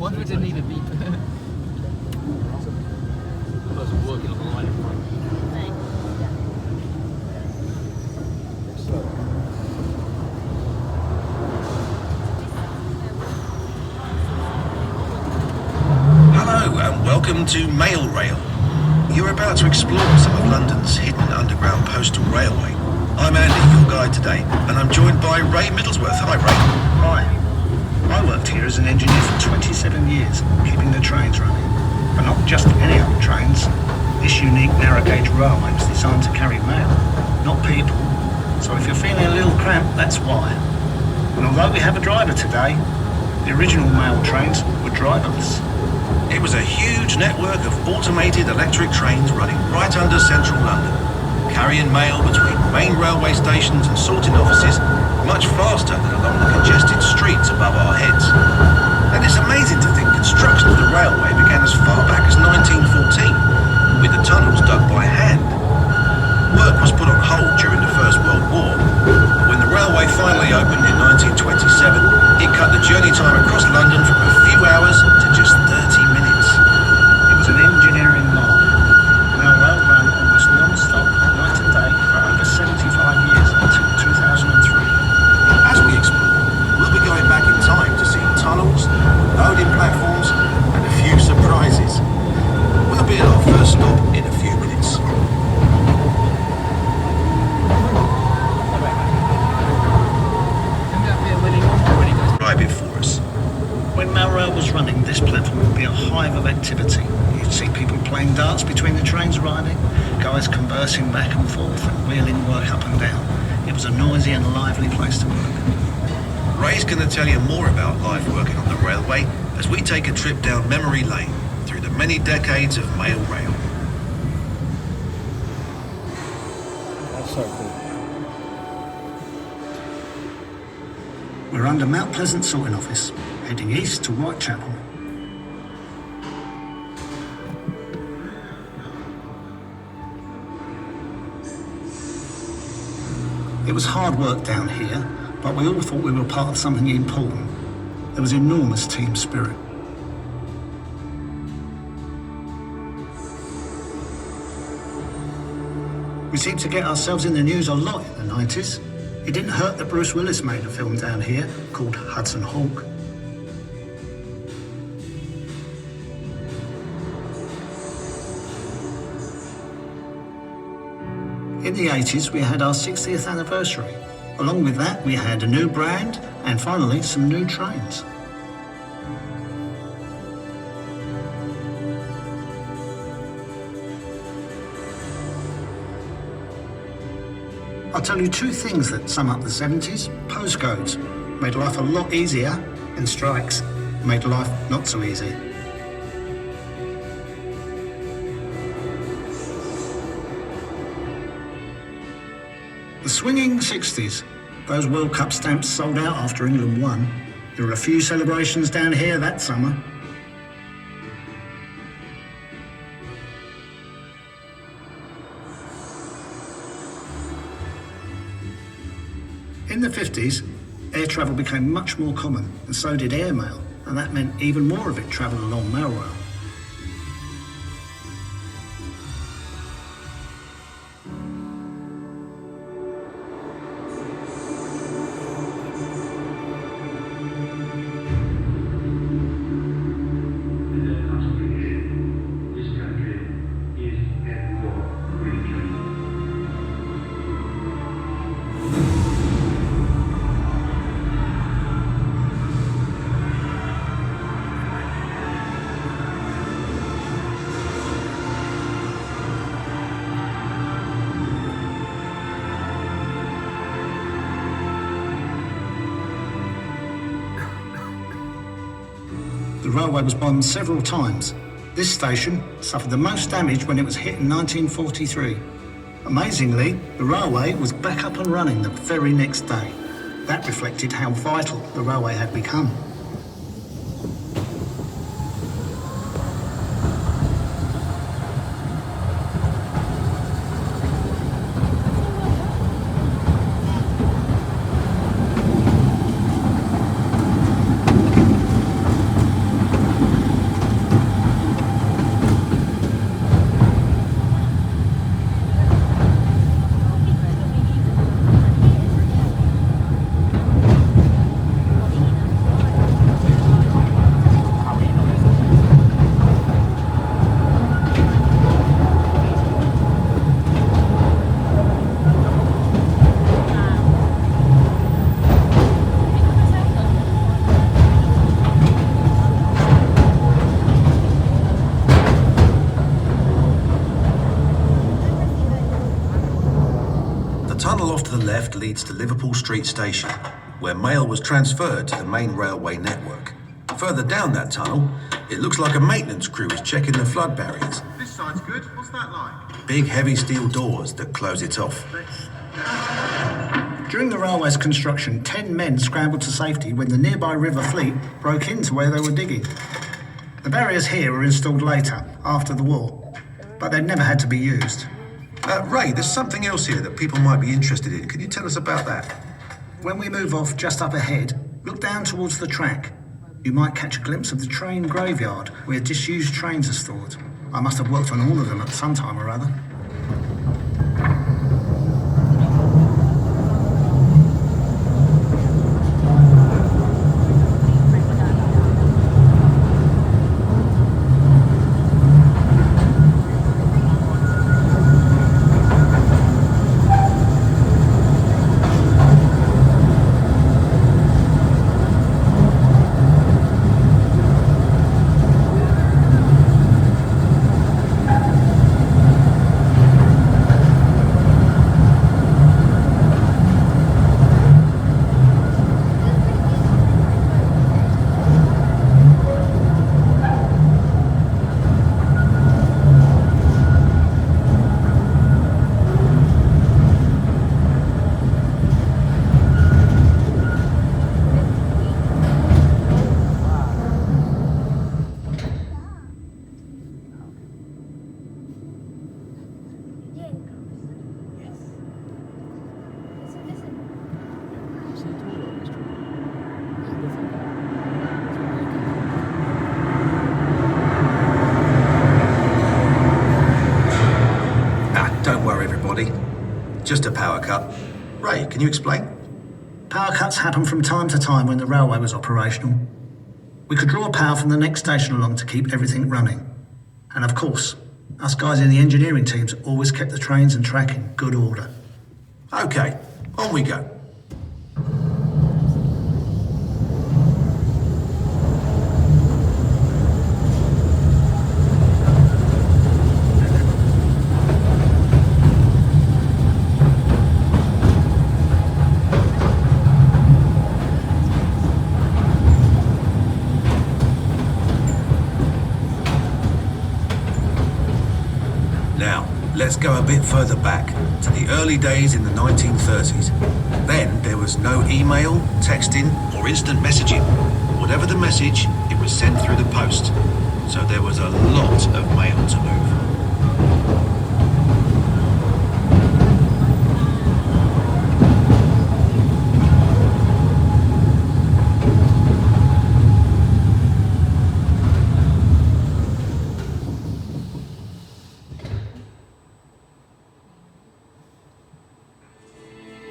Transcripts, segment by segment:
What if we didn't need a beep? The person working on the line in front. Hello and welcome to Mail Rail. You're about to explore some of London's hidden underground postal railway. I'm Andy, your guide today, and I'm joined by Ray Middlesworth. Hi, Ray. Hi. I worked here as an engineer for 27 years, keeping the trains running. But not just any old trains. This unique narrow gauge railway was designed to carry mail, not people. So if you're feeling a little cramped, that's why. And although we have a driver today, the original mail trains were driverless. It was a huge network of automated electric trains running right under central London, carrying mail between main railway stations and sorting offices much faster than along the congested streets above our heads. And it's amazing to think construction of the railway began as far back as 1914, with the tunnels dug by hand. Work was put on hold during the First World War, but when the railway finally opened in 1927, it cut the journey time across London from a few hours to just 30 minutes. It was an engineering marvel. Mail rail ran almost non-stop, night and day, for over 75 years until 2003. As we explore, we'll be going back in time to see tunnels, loading platforms, and a few surprises. We'll be at our first stop in a few minutes. Right before us. When mail rail was running, this platform would be a hive of activity. You'd see people playing darts between the trains riding, guys conversing back and forth and wheeling work up and down. It was a noisy and lively place to work. Ray's going to tell you more about life working on the railway as we take a trip down memory lane through the many decades of mail rail. That's so cool. We're under Mount Pleasant sorting office, heading east to Whitechapel. It was hard work down here, but we all thought we were part of something important. There was enormous team spirit. We seemed to get ourselves in the news a lot in the 90s. It didn't hurt that Bruce Willis made a film down here called Hudson Hawk. In the 80s, we had our 60th anniversary. Along with that, we had a new brand and finally some new trains. I'll tell you two things that sum up the 70s. Postcodes made life a lot easier, and strikes made life not so easy. The swinging 60s. Those World Cup stamps sold out after England won. There were a few celebrations down here that summer. In the 50s, air travel became much more common, and so did airmail, and that meant even more of it travelled along mail rail. The railway was bombed several times. This station suffered the most damage when it was hit in 1943. Amazingly, the railway was back up and running the very next day. That reflected how vital the railway had become. to the left leads to Liverpool Street Station, where mail was transferred to the main railway network. Further down that tunnel, it looks like a maintenance crew is checking the flood barriers. This side's good. What's that like? Big heavy steel doors that close it off. During the railway's construction, 10 men scrambled to safety when the nearby River Fleet broke into where they were digging. The barriers here were installed later, after the war, but they'd never had to be used. Ray, there's something else here that people might be interested in. Can you tell us about that? When we move off just up ahead, look down towards the track. You might catch a glimpse of the train graveyard where disused trains are stored. I must have worked on all of them at some time or other. Don't worry, everybody. Just a power cut. Ray, can you explain? Power cuts happen from time to time when the railway was operational. We could draw power from the next station along to keep everything running. And of course, us guys in the engineering teams always kept the trains and track in good order. Okay, on we go. Now, let's go a bit further back, to the early days in the 1930s. Then there was no email, texting, or instant messaging. Whatever the message, it was sent through the post. So there was a lot of mail to move.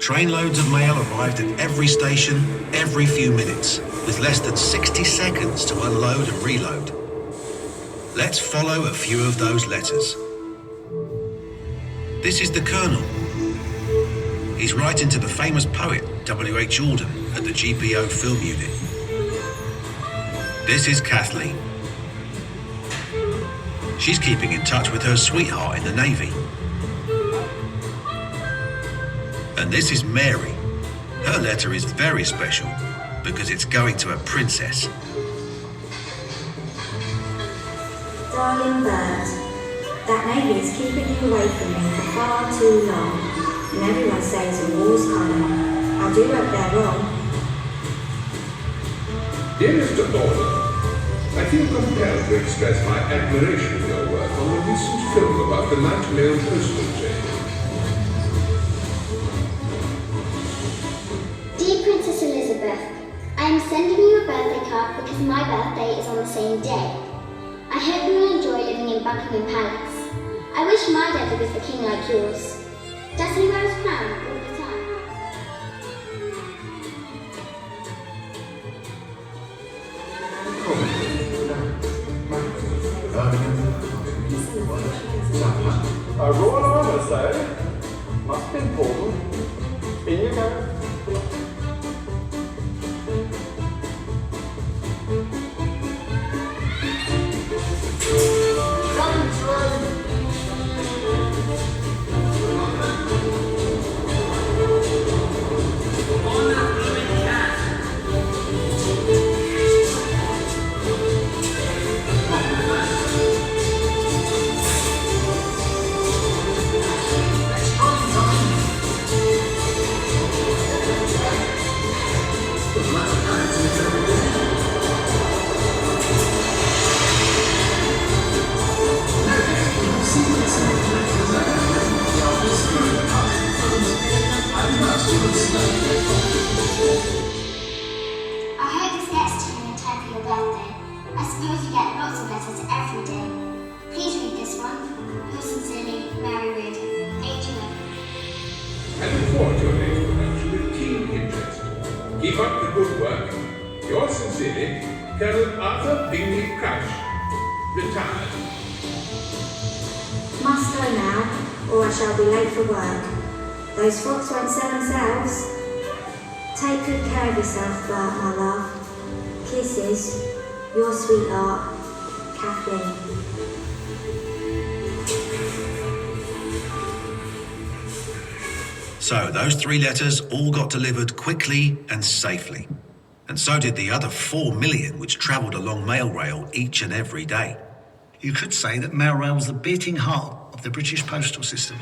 Trainloads of mail arrived at every station, every few minutes, with less than 60 seconds to unload and reload. Let's follow a few of those letters. This is the Colonel. He's writing to the famous poet W.H. Jordan at the GPO Film Unit. This is Kathleen. She's keeping in touch with her sweetheart in the Navy. And this is Mary. Her letter is very special because it's going to a princess. Darling bird, that Navy is keeping you away from me for far too long, and everyone says a war's coming. I do hope they're wrong. Dear Mr. Bowler, I feel compelled to express my admiration for your work on the recent film about the night mail postal chain. Dear Princess Elizabeth, I am sending you a birthday card because my birthday is on the same day. I hope you will enjoy living in Buckingham Palace. I wish my daddy was the king like yours. Does he wear his crown all the time? A royal honour, sir. Must be important. In you go. suppose you get lots of letters every day. Please read this one. Yours sincerely, Mary Reardon, age 11. I look forward to your next production with keen interest. Keep up the good work. Yours sincerely, Colonel Arthur Bingley Crouch, retired. Must go now, or I shall be late for work. Those frocks won't sell themselves. Take good care of yourself, Bert, my love. Kisses, your sweetheart, Kathleen. So those 3 letters all got delivered quickly and safely. And so did the other 4 million which travelled along Mail Rail each and every day. You could say that Mail Rail was the beating heart of the British postal system.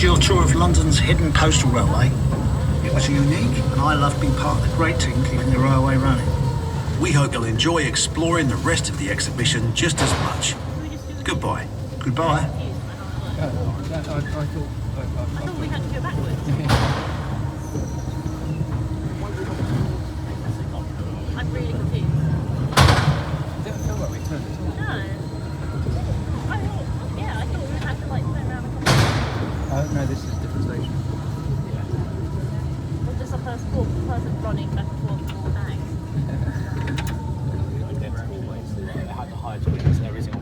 Your tour of London's hidden postal railway. It was unique, and I love being part of the great team keeping the railway running. We hope you'll enjoy exploring the rest of the exhibition just as much. Goodbye. Goodbye. I thought we had to go backwards. I'm really confused. It didn't feel like we turned at all. No. I thought we would have to like turn around and come back. No, this is a different station. Or just a person running back and forth all day. Identical, basically. They had the high twins, everything